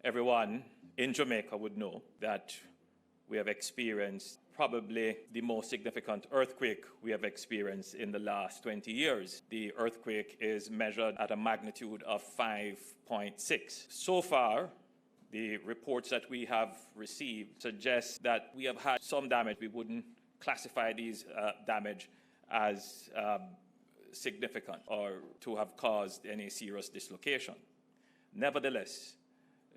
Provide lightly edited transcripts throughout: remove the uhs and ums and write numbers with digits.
Everyone in Jamaica would know that we have experienced probably the most significant earthquake we have experienced in the last 20 years. The earthquake is measured at a magnitude of 5.6. So far, the reports that we have received suggest that we have had some damage. We wouldn't classify these damage as significant or to have caused any serious dislocation. Nevertheless,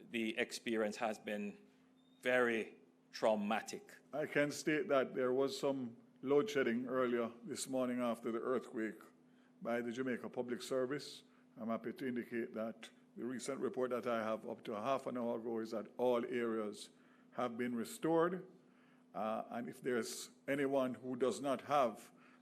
the experience has been very traumatic. I can state that there was some load shedding earlier this morning after the earthquake by the Jamaica Public Service. I'm happy to indicate that the recent report that I have up to half an hour ago is that all areas have been restored. And if there's anyone who does not have,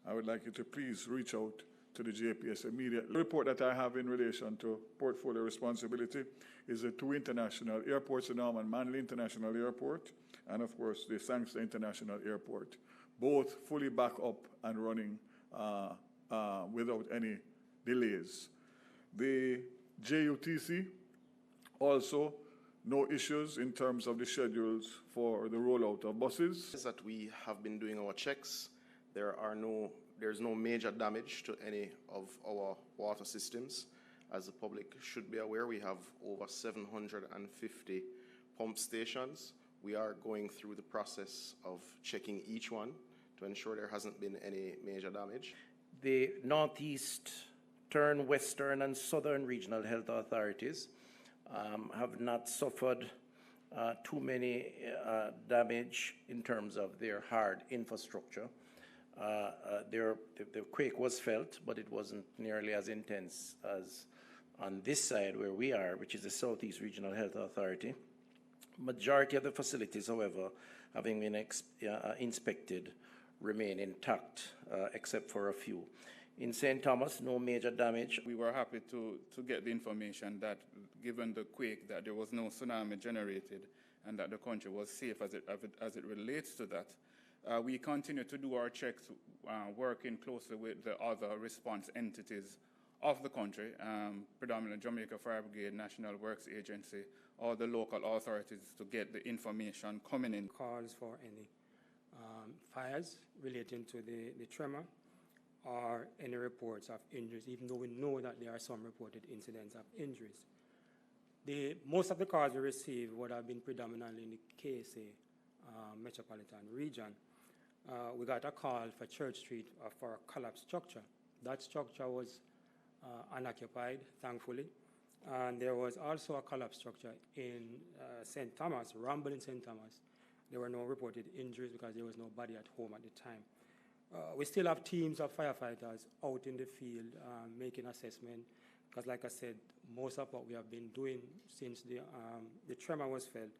I would like you to please reach out to the JPS immediately. The report that I have in relation to portfolio responsibility is the two international airports, the Norman Manley International Airport and, of course, the Sangster International Airport, both fully back up and running without any delays. The JUTC, also no issues in terms of the schedules for the rollout of buses. That we have been doing our checks. There's no major damage to any of our water systems. As the public should be aware, we have over 750 pump stations. We are going through the process of checking each one to ensure there hasn't been any major damage. The Northeastern, Western, and Southern Regional Health Authorities have not suffered too many damage in terms of their hard infrastructure. The quake was felt, but it wasn't nearly as intense as on this side where we are, which is the Southeast Regional Health Authority. Majority of the facilities, however, having been inspected, remain intact, except for a few. In St. Thomas, no major damage. We were happy to get the information that, given the quake, that there was no tsunami generated and that the country was safe as it relates to that. We continue to do our checks, working closely with the other response entities of the country, predominantly Jamaica Fire Brigade, National Works Agency, all the local authorities to get the information coming in. Calls for any fires relating to the tremor or any reports of injuries, even though we know that there are some reported incidents of injuries. Most of the calls we receive would have been predominantly in the KSA metropolitan region. We got a call for Church Street for a collapsed structure. That structure was unoccupied, thankfully. And there was also a collapsed structure in St. Thomas, Rumble in St. Thomas. There were no reported injuries because there was nobody at home at the time. We still have teams of firefighters out in the field making assessment because, like I said, most of what we have been doing since the tremor was felt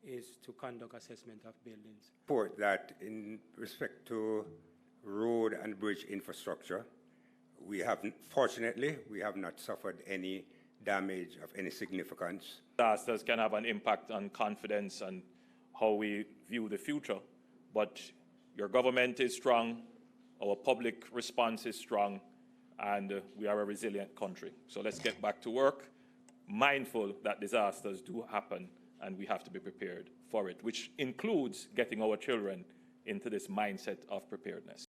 is to conduct assessment of buildings. Report that in respect to road and bridge infrastructure, fortunately, we have not suffered any damage of any significance. Disasters can have an impact on confidence and how we view the future, but your government is strong, our public response is strong, and we are a resilient country. So let's get back to work, mindful that disasters do happen and we have to be prepared for it, which includes getting our children into this mindset of preparedness.